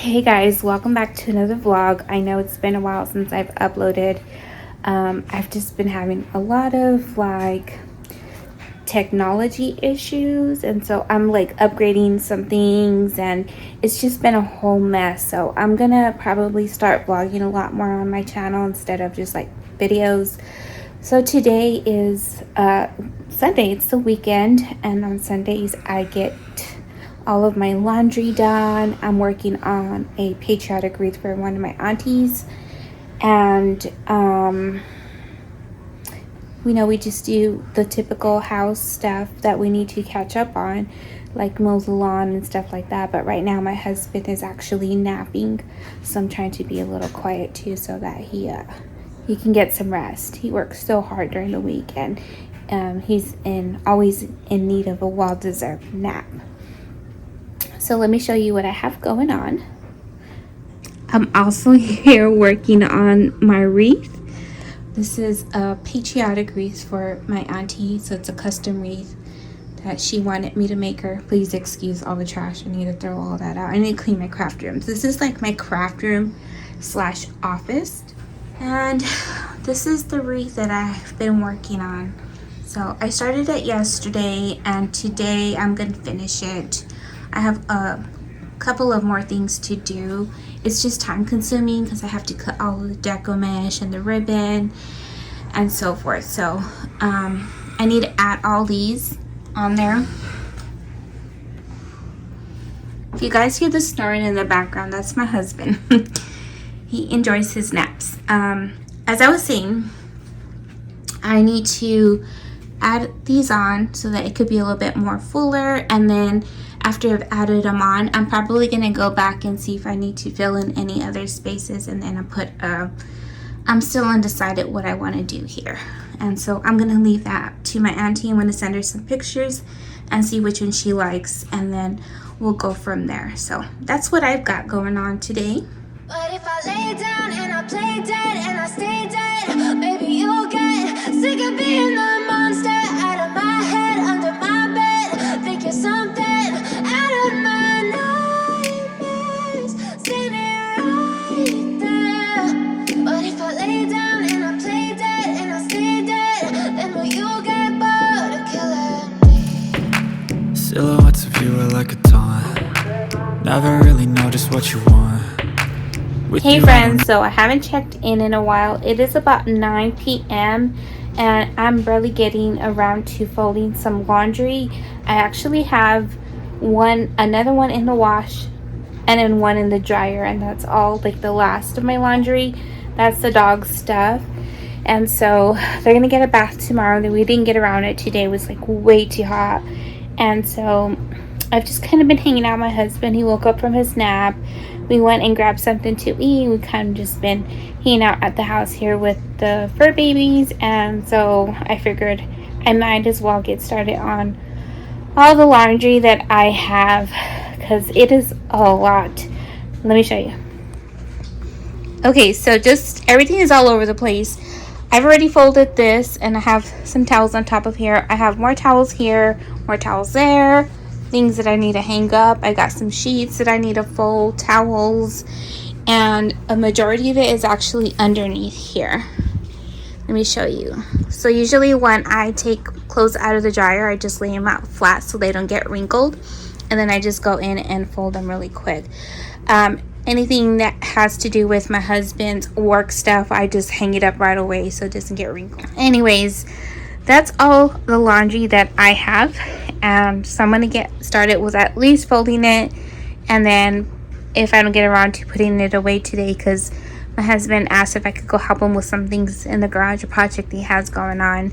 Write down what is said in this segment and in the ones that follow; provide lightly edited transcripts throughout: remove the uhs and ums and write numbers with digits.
Hey guys, welcome back to another vlog. I know it's been a while since I've uploaded. I've just been having a lot of technology issues, and so I'm upgrading some things, and it's just been a whole mess. So I'm gonna probably start vlogging a lot more on my channel instead of just videos. So today is Sunday, it's the weekend, and on Sundays I get all of my laundry done. I'm working on a patriotic wreath for one of my aunties, and we just do the typical house stuff that we need to catch up on, like mow the lawn and stuff like that. But right now my husband is actually napping, so I'm trying to be a little quiet too so that he can get some rest. He works so hard during the week, and he's always in need of a well-deserved nap. So let me show you what I have going on. I'm also here working on my wreath. This is a patriotic wreath for my auntie, so it's a custom wreath that she wanted me to make her. Please excuse all the trash. I need to throw all that out. I need to clean my craft room. This is like my craft room slash office. And this is the wreath that I've been working on. So I started it yesterday, and today I'm gonna finish it. I have a couple of more things to do. It's just time consuming because I have to cut all of the deco mesh and the ribbon and so forth. So I need to add all these on there. If you guys hear the snoring in the background, that's my husband. He enjoys his naps. As I was saying, I need to add these on so that it could be a little bit more fuller, and then after I've added them on, I'm probably gonna go back and see if I need to fill in any other spaces, and then I'm still undecided what I want to do here, and so I'm gonna leave that to my auntie. I'm gonna send her some pictures and see which one she likes, and then we'll go from there. So that's what I've got going on today. But if I lay down and I play dead and I stay dead, maybe you'll get sick of being the monster out of my head, under my bed. Think you're something out of my nightmares, standing right there. But if I lay down and I play dead and I stay dead, then will you get bored of killing me? Silhouettes of you are like a taunt. Never really know just what you want. Hey friends, so I haven't checked in a while. It is about 9 p.m. and I'm barely getting around to folding some laundry. I actually have another one in the wash and then one in the dryer, and that's all the last of my laundry. That's the dog stuff, and so they're gonna get a bath tomorrow. We didn't get around it today. It was way too hot, and so I've just kind of been hanging out with my husband. He woke up from his nap. We went and grabbed something to eat. We kind of just been hanging out at the house here with the fur babies, and so I figured I might as well get started on all the laundry that I have, because it is a lot. Let me show you. Okay, so just everything is all over the place. I've already folded this, and I have some towels on top of here. I have more towels here, more towels there, things that I need to hang up. I got some sheets that I need to fold, towels, and a majority of it is actually underneath here. Let me show you. So usually when I take clothes out of the dryer, I just lay them out flat so they don't get wrinkled, and then I just go in and fold them really quick. Anything that has to do with my husband's work stuff, I just hang it up right away so it doesn't get wrinkled. Anyways, that's all the laundry that I have, and so I'm gonna get started with at least folding it, and then if I don't get around to putting it away today, because my husband asked if I could go help him with some things in the garage, a project he has going on.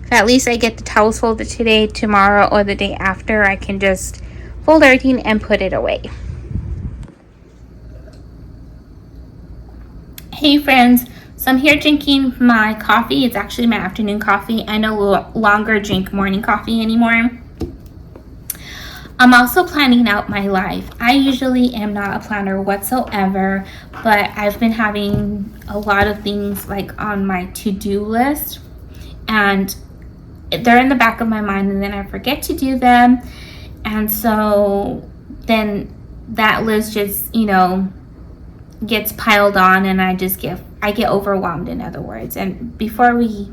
If at least I get the towels folded today, tomorrow, or the day after, I can just fold everything and put it away. Hey friends, so I'm here drinking my coffee. It's actually my afternoon coffee. I no longer drink morning coffee anymore. I'm also planning out my life. I usually am not a planner whatsoever, but I've been having a lot of things on my to-do list, and they're in the back of my mind, and then I forget to do them, and so then that list just, you know, gets piled on, and I get overwhelmed, in other words. And before we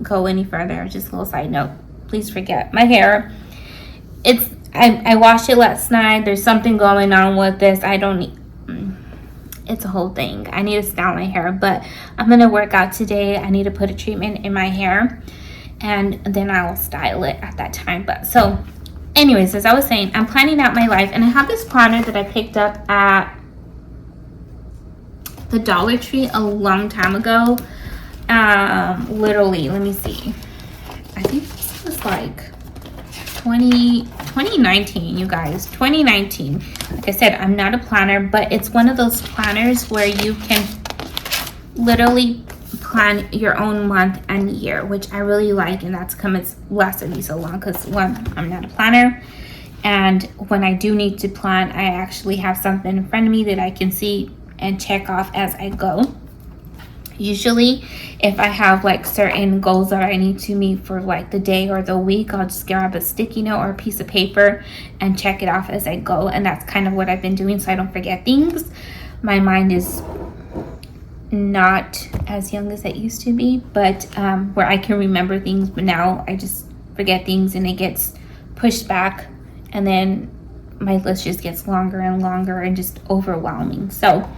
go any further, just a little side note, please forget my hair. I washed it last night. There's something going on with this. I don't need, it's a whole thing. I need to style my hair, but I'm gonna work out today. I need to put a treatment in my hair, and then I'll style it at that time. But so anyways, as I was saying, I'm planning out my life, and I have this planner that I picked up at the Dollar Tree a long time ago. Literally, let me see, I think this was like 2019, you guys. 2019. Like I said, I'm not a planner, but it's one of those planners where you can literally plan your own month and year, which I really like, and that's come it's lasted me so long because, one, I'm not a planner, and when I do need to plan, I actually have something in front of me that I can see and check off as I go. Usually, if I have like certain goals that I need to meet for like the day or the week, I'll just grab a sticky note or a piece of paper and check it off as I go. And that's kind of what I've been doing, so I don't forget things. My mind is not as young as it used to be, but where I can remember things, but now I just forget things and it gets pushed back, and then my list just gets longer and longer and just overwhelming. So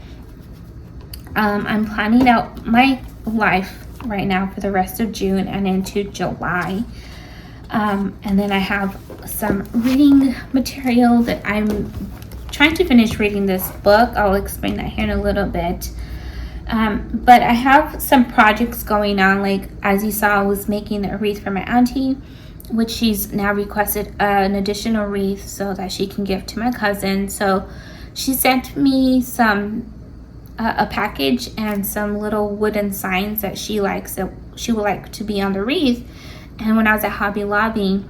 I'm planning out my life right now for the rest of June and into July. And then I have some reading material that I'm trying to finish reading this book. I'll explain that here in a little bit. But I have some projects going on. Like, as you saw, I was making a wreath for my auntie, which she's now requested an additional wreath so that she can give to my cousin. So she sent me a package and some little wooden signs that she likes, that she would like to be on the wreath. And when I was at Hobby Lobby,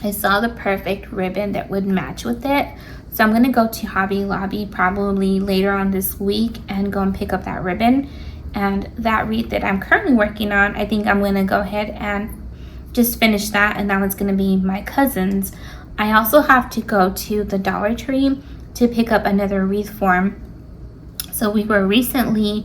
I saw the perfect ribbon that would match with it. So I'm going to go to Hobby Lobby probably later on this week and go and pick up that ribbon. And that wreath that I'm currently working on, I think I'm going to go ahead and just finish that, and that one's going to be my cousin's. I also have to go to the Dollar Tree to pick up another wreath form. So we were recently,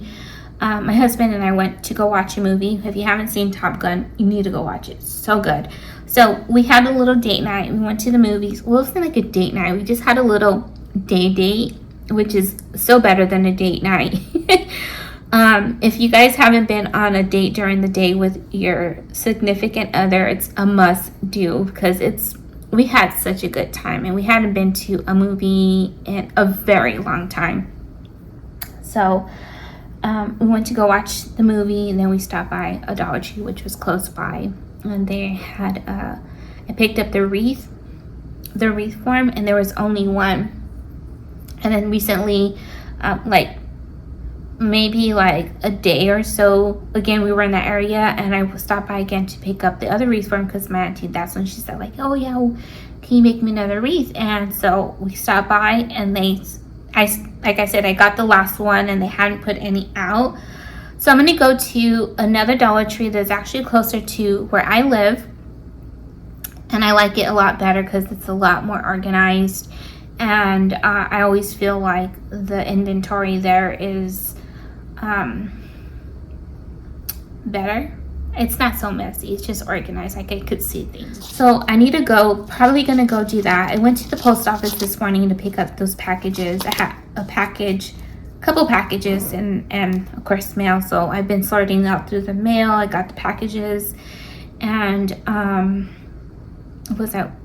my husband and I went to go watch a movie. If you haven't seen Top Gun, you need to go watch it. It's so good. So we had a little date night. We went to the movies. Well, it wasn't like a date night. We just had a little day date, which is so better than a date night. If you guys haven't been on a date during the day with your significant other, it's a must do, because we had such a good time, and we hadn't been to a movie in a very long time. So we went to go watch the movie, and then we stopped by a Dollar Tree, which was close by, and they had I picked up the wreath form, and there was only one. And then recently, like maybe like a day or so, again, we were in that area, and I stopped by again to pick up the other wreath form, because my auntie, that's when she said like, oh yeah, can you make me another wreath? And so we stopped by, and like I said, I got the last one, and they hadn't put any out. So I'm going to go to another Dollar Tree that's actually closer to where I live, and I like it a lot better because it's a lot more organized, and I always feel like the inventory there is better. It's not so messy, it's just organized, like I could see things. So I need to go, probably gonna go do that. I went to the post office this morning to pick up those packages. I had a couple packages, and of course mail. So I've been sorting out through the mail. I got the packages, and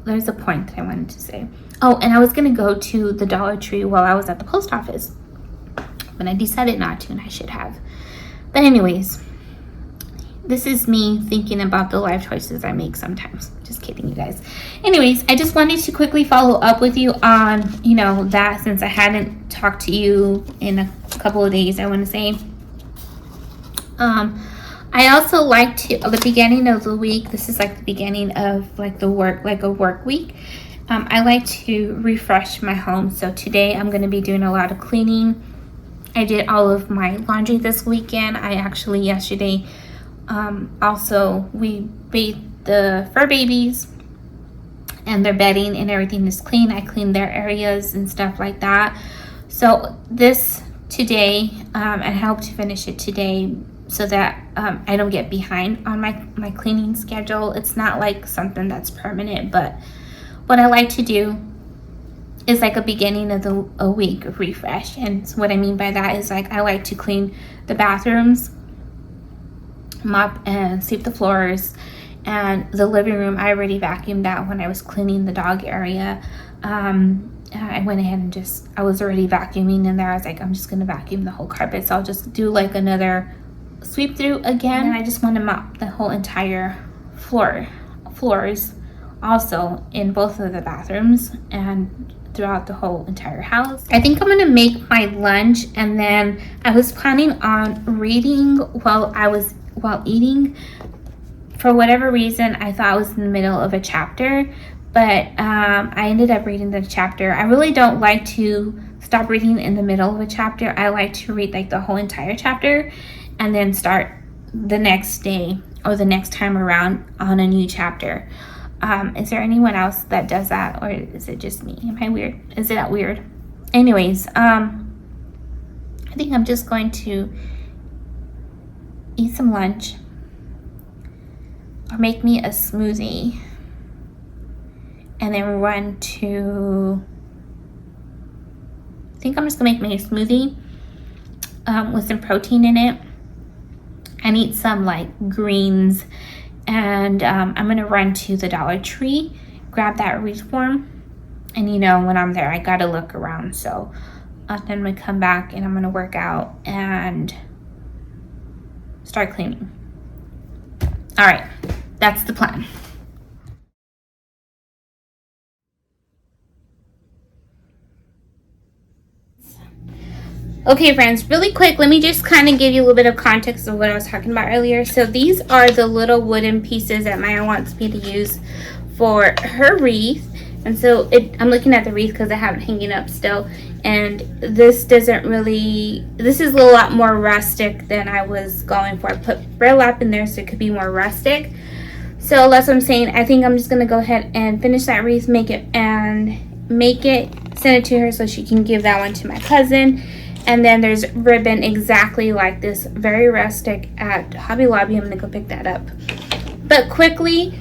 there's a point that I wanted to say. Oh, and I was gonna go to the Dollar Tree while I was at the post office, but I decided not to, and I should have. But anyways, this is me thinking about the life choices I make sometimes. Just kidding, you guys. Anyways, I just wanted to quickly follow up with you on, that, since I hadn't talked to you in a couple of days, I want to say. I also like to, at the beginning of the week, this is like the beginning of like a work week. I like to refresh my home. So today I'm going to be doing a lot of cleaning. I did all of my laundry this weekend. I actually yesterday, also we bathed the fur babies, and their bedding and everything is clean. I cleaned their areas and stuff like that. So this today, I hope to finish it today so that I don't get behind on my cleaning schedule. It's not like something that's permanent, but what I like to do is like a beginning of a week of refresh. And so what I mean by that is like I like to clean the bathrooms, mop and sweep the floors, and the living room I already vacuumed out when I was cleaning the dog area. I went ahead and I was already vacuuming in there. I was like, I'm just gonna vacuum the whole carpet, so I'll just do like another sweep through again. And I just want to mop the whole entire floors also in both of the bathrooms and throughout the whole entire house. I think I'm gonna make my lunch, and then I was planning on reading while eating. For whatever reason, I thought I was in the middle of a chapter, but I ended up reading the chapter. I really don't like to stop reading in the middle of a chapter. I like to read like the whole entire chapter and then start the next day or the next time around on a new chapter. Is there anyone else that does that, or is it just me? Am I weird? Is it that weird? Anyways, I think I'm just going to eat some lunch or make me a smoothie and then run to, I think I'm just gonna make me a smoothie with some protein in it and eat some like greens. And I'm gonna run to the Dollar Tree, grab that wreath form, and you know, when I'm there I gotta look around. So then I'm gonna come back and I'm gonna work out and start cleaning. All right, that's the plan. Okay friends, really quick, let me just kind of give you a little bit of context of what I was talking about earlier. So these are the little wooden pieces that Maya wants me to use for her wreath. And so I'm looking at the wreath because I have it hanging up still. And this is a lot more rustic than I was going for. I put burlap in there so it could be more rustic. So that's what I'm saying. I think I'm just going to go ahead and finish that wreath, send it to her so she can give that one to my cousin. And then there's ribbon exactly like this, very rustic, at Hobby Lobby. I'm gonna go pick that up. But quickly,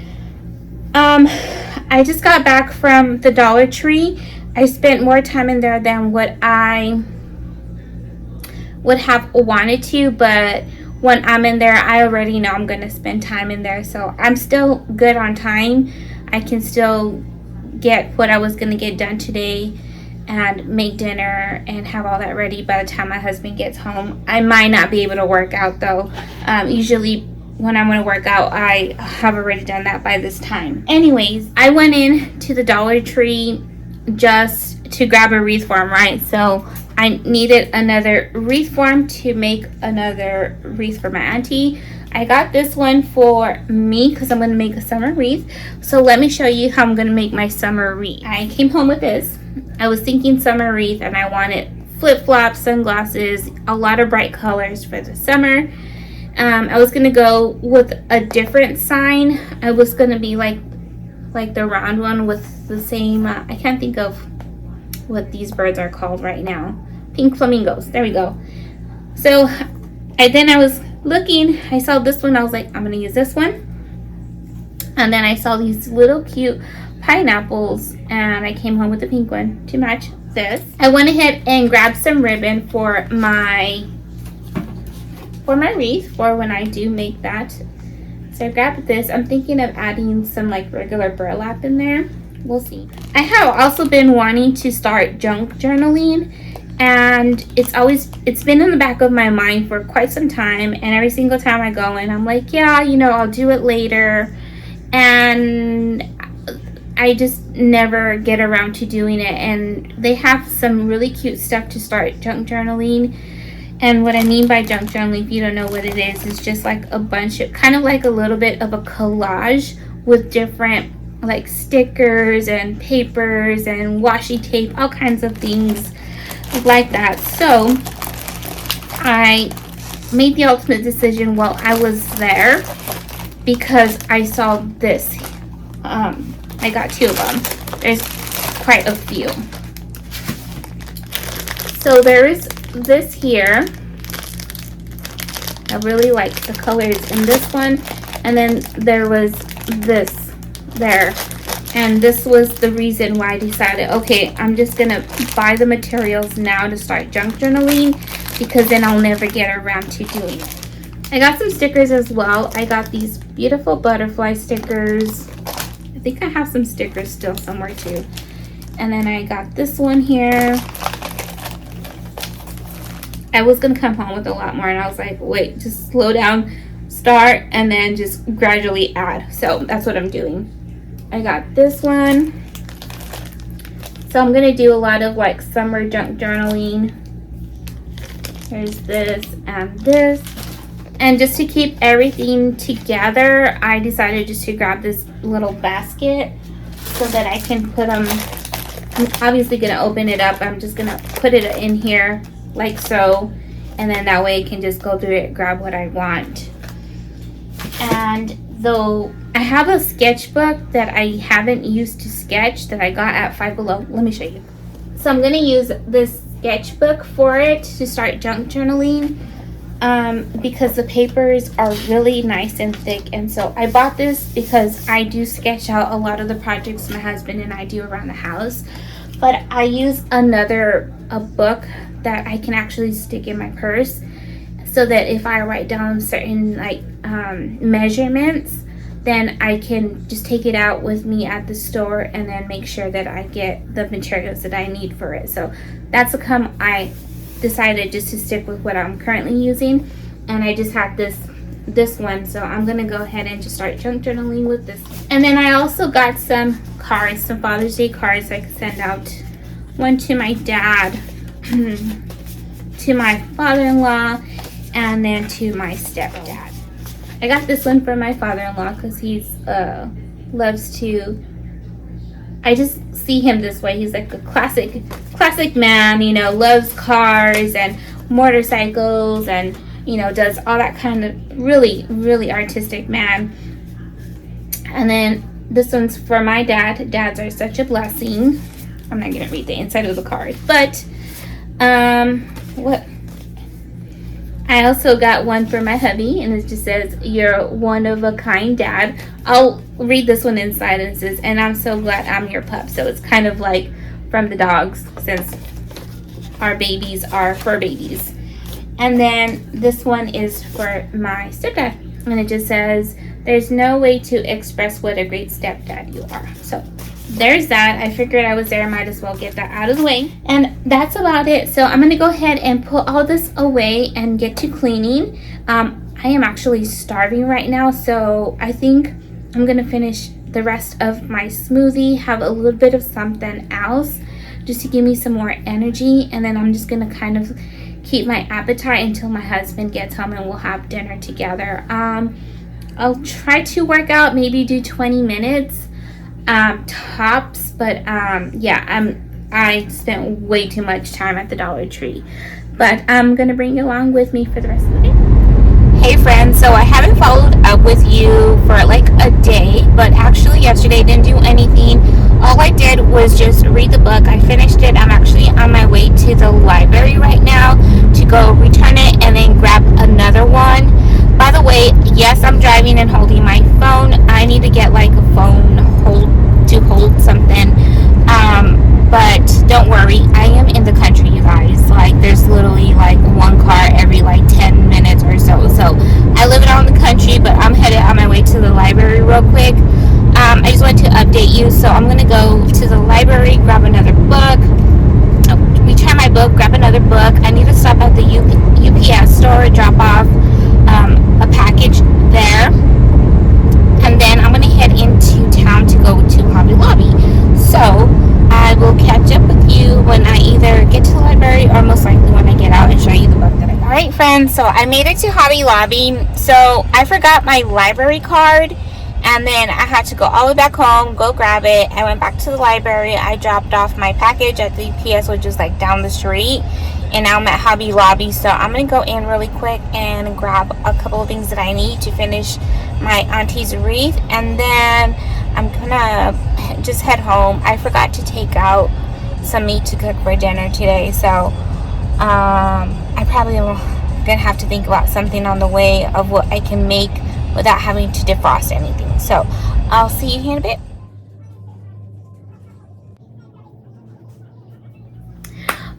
I just got back from the Dollar Tree. I spent more time in there than what I would have wanted to, but when I'm in there, I already know I'm gonna spend time in there. So I'm still good on time. I can still get what I was gonna get done today and make dinner and have all that ready by the time my husband gets home. I might not be able to work out though. Usually when I'm going to work out, I have already done that by this time. Anyways, I went in to the Dollar Tree just to grab a wreath form, right? So I needed another wreath form to make another wreath for my auntie. I got this one for me because I'm going to make a summer wreath. So let me show you how I'm going to make my summer wreath. I came home with this. I was thinking summer wreath and I wanted flip-flops, sunglasses, a lot of bright colors for the summer. I was going to go with a different sign. I was going to be like the round one with the same, I can't think of what these birds are called right now. Pink flamingos. There we go. So then I was looking, I saw this one. I was like, I'm going to use this one. And then I saw these little cute pineapples and I came home with the pink one to match this. I went ahead and grabbed some ribbon for my wreath for when I do make that. So I grabbed this. I'm thinking of adding some like regular burlap in there. We'll see. I have also been wanting to start junk journaling, and it's been in the back of my mind for quite some time, and every single time I go in I'm like, yeah, you know, I'll do it later, and I just never get around to doing it. And they have some really cute stuff to start junk journaling. And what I mean by junk journaling, if you don't know what it is just like a bunch of, kind of like a little bit of a collage with different like stickers and papers and washi tape, all kinds of things like that. So I made the ultimate decision while I was there because I saw this I got 2 of them. There's quite a few. So there's this here. I really like the colors in this one. And then there was this there. And this was the reason why I decided, okay, I'm just going to buy the materials now to start junk journaling, because then I'll never get around to doing it. I got some stickers as well. I got these beautiful butterfly stickers. I think I have some stickers still somewhere too. And then I got this one here. I was going to come home with a lot more, and I was like, wait, just slow down, start, and then just gradually add. So that's what I'm doing. I got this one. So I'm going to do a lot of like summer junk journaling. There's this and this. And just to keep everything together, I decided just to grab this little basket so that I can put them. I'm obviously going to open it up. I'm just going to put it in here like so. And then that way I can just go through it, grab what I want. And though I have a sketchbook that I haven't used to sketch that I got at Five Below. Let me show you. So I'm going to use this sketchbook for it to start junk journaling because the papers are really nice and thick. And so I bought this because I do sketch out a lot of the projects my husband and I do around the house. But I use a book that I can actually stick in my purse, so that if I write down certain like measurements, then I can just take it out with me at the store and then make sure that I get the materials that I need for it. So that's how I decided just to stick with what I'm currently using. And I just had this one, so I'm gonna go ahead and just start junk journaling with this. And then I also got some cards, some Father's Day cards I could send out. One to my dad, to my father-in-law, and then to my stepdad. I got this one for my father-in-law because he's loves to. I just see him this way. He's like a classic man, you know, loves cars and motorcycles, and you know, does all that kind of really artistic man. And then this one's for my dad. Dads are such a blessing. I'm not gonna read the inside of the card, but what. I also got one for my hubby, and it just says, "You're one of a kind, Dad." I'll read this one inside, and it says, "And I'm so glad I'm your pup." So it's kind of like from the dogs, since our babies are fur babies. And then this one is for my stepdad, and it just says, "There's no way to express what a great stepdad you are." So there's that. I figured I was there, might as well get that out of the way. And that's about it. So I'm going to go ahead and put all this away and get to cleaning. I am actually starving right now, so I think I'm going to finish the rest of my smoothie, have a little bit of something else just to give me some more energy, and then I'm just going to kind of keep my appetite until my husband gets home and we'll have dinner together. I'll try to work out, maybe do 20 minutes tops, but yeah, I spent way too much time at the Dollar Tree, but I'm gonna bring you along with me for the rest of the day. Hey friends, so I haven't followed up with you for like a day, but actually yesterday I didn't do anything. All I did was just read the book. I finished it. I'm actually on my way to the library right now to go return it and then grab another one. By the way, yes, I'm driving and holding my phone. I need to get like a phone to hold something, but don't worry, I am in the country, you guys. Like, there's literally like one car every like 10 minutes or so. So I live out in the country, but I'm headed on my way to the library real quick. I just wanted to update you, so I'm gonna go to the library, grab another book, return my book, grab another book. I need to stop at the UPS store, drop off a package there, and then I'm gonna head into town to go to Hobby Lobby. So I will catch up with you when I either get to the library or most likely when I get out and show you the book that I got. Alright friends, so I made it to Hobby Lobby. So I forgot my library card, and then I had to go all the way back home, go grab it. I went back to the library. I dropped off my package at the UPS, which is like down the street. And now I'm at Hobby Lobby, so I'm going to go in really quick and grab a couple of things that I need to finish my auntie's wreath. And then I'm going to just head home. I forgot to take out some meat to cook for dinner today, so I probably am gonna have to think about something on the way of what I can make without having to defrost anything. So I'll see you here in a bit.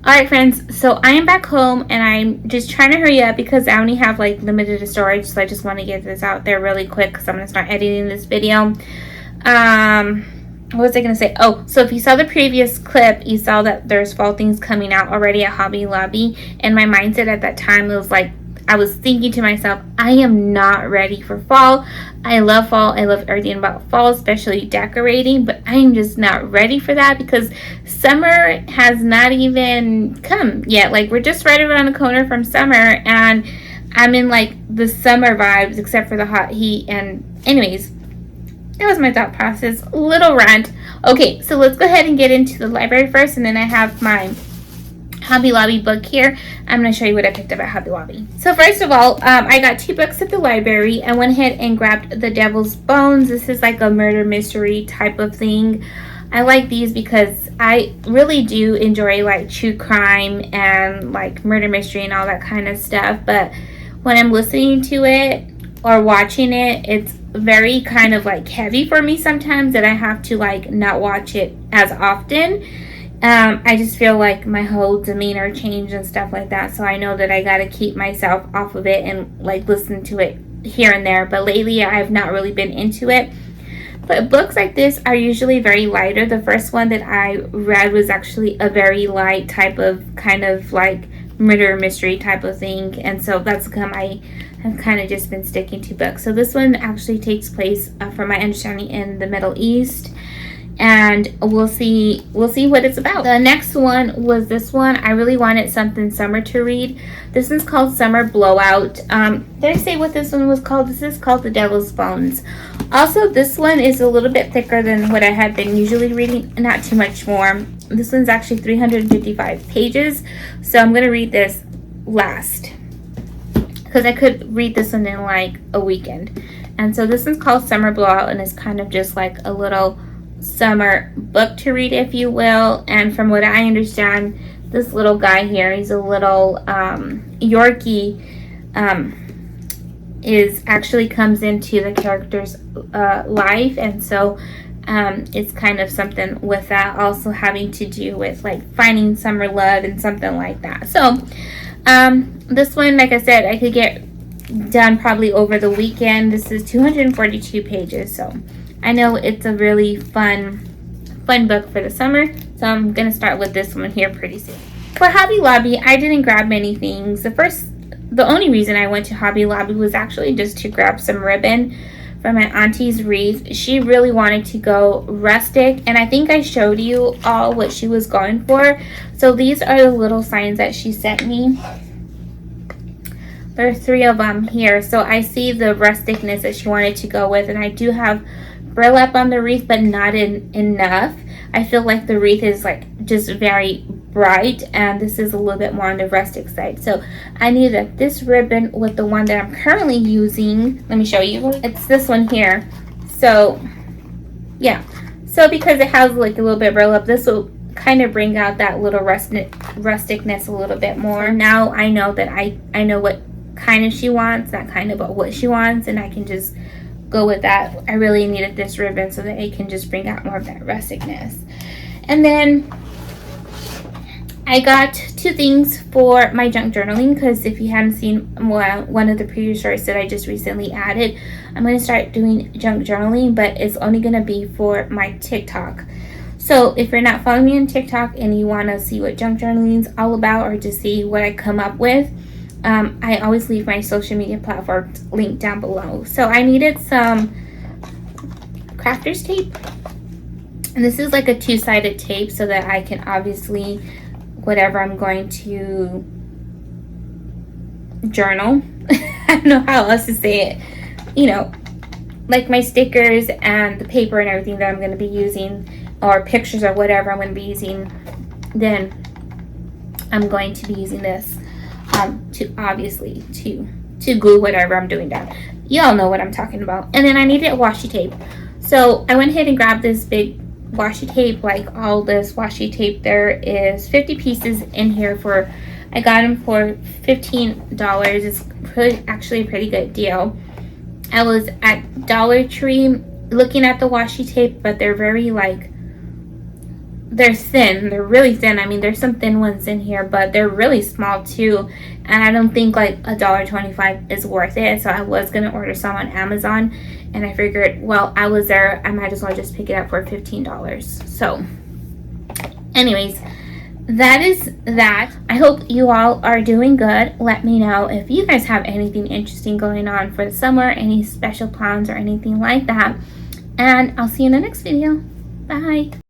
Alright friends, so I am back home and I'm just trying to hurry up because I only have like limited storage, so I just want to get this out there really quick because I'm going to start editing this video. What was I going to say? Oh, so if you saw the previous clip, you saw that there's fall things coming out already at Hobby Lobby, and my mindset at that time was like, I was thinking to myself, I am not ready for fall. I love fall. I love everything about fall, especially decorating, but I am just not ready for that because summer has not even come yet. Like, we're just right around the corner from summer, and I'm in like the summer vibes except for the hot heat. And anyways, that was my thought process. Little rant. Okay, so let's go ahead and get into the library first, and then I have my Hobby Lobby book here. I'm going to show you what I picked up at Hobby Lobby. So first of all, I got 2 books at the library. I went ahead and grabbed The Devil's Bones. This is like a murder mystery type of thing. I like these because I really do enjoy like true crime and like murder mystery and all that kind of stuff. But when I'm listening to it or watching it, it's very kind of like heavy for me sometimes that I have to like not watch it as often. I just feel like my whole demeanor changed and stuff like that. So I know that I got to keep myself off of it and like listen to it here and there. But lately I've not really been into it. But books like this are usually very lighter. The first one that I read was actually a very light type of kind of like murder mystery type of thing. And so that's come I have kind of just been sticking to books. So this one actually takes place, from my understanding, in the Middle East. And we'll see what it's about. The next one was this one. I really wanted something summer to read. This one's called Summer Blowout. Did I say what this one was called? This is called The Devil's Bones. Also, this one is a little bit thicker than what I had been usually reading. Not too much more. This one's actually 355 pages. So I'm going to read this last, because I could read this one in like a weekend. And so this one's called Summer Blowout, and it's kind of just like a little summer book to read, if you will. And from what I understand, this little guy here, he's a little Yorkie, is actually comes into the character's life, and so it's kind of something with that, also having to do with like finding summer love and something like that. So this one, like I said, I could get done probably over the weekend. This is 242 pages, so I know it's a really fun book for the summer, so I'm going to start with this one here pretty soon. For Hobby Lobby, I didn't grab many things. The only reason I went to Hobby Lobby was actually just to grab some ribbon for my auntie's wreath. She really wanted to go rustic, and I think I showed you all what she was going for. So these are the little signs that she sent me. There are 3 of them here, so I see the rusticness that she wanted to go with, and I do have burlap on the wreath, but not enough. I feel like the wreath is like just very bright, and this is a little bit more on the rustic side. So I needed this ribbon with the one that I'm currently using. Let me show you. It's this one here. So yeah, so because it has like a little bit of burlap, this will kind of bring out that little rusticness a little bit more. Now I know that I know what kind of she wants, that kind of what she wants, and I can just go with that. I really needed this ribbon so that it can just bring out more of that rusticness. And then I got 2 things for my junk journaling, because if you haven't seen one of the previous shorts that I just recently added, I'm going to start doing junk journaling, but it's only going to be for my TikTok. So if you're not following me on TikTok and you want to see what junk journaling is all about, or to see what I come up with, I always leave my social media platforms linked down below. So I needed some crafter's tape, and this is like a 2-sided tape so that I can obviously, whatever I'm going to journal, I don't know how else to say it, you know, like my stickers and the paper and everything that I'm going to be using, or pictures or whatever I'm going to be using, then I'm going to be using this to obviously to glue whatever I'm doing down. Y'all know what I'm talking about. And then I needed washi tape, so I went ahead and grabbed this big washi tape, like all this washi tape. There is 50 pieces in here for, I got them for $15. It's actually a pretty good deal. I was at Dollar Tree looking at the washi tape, but they're very like, they're thin. They're really thin. I mean, there's some thin ones in here, but they're really small too. And I don't think like $1.25 is worth it. So I was going to order some on Amazon. And I figured, well, I was there. I might as well just pick it up for $15. So anyways, that is that. I hope you all are doing good. Let me know if you guys have anything interesting going on for the summer, any special plans or anything like that. And I'll see you in the next video. Bye.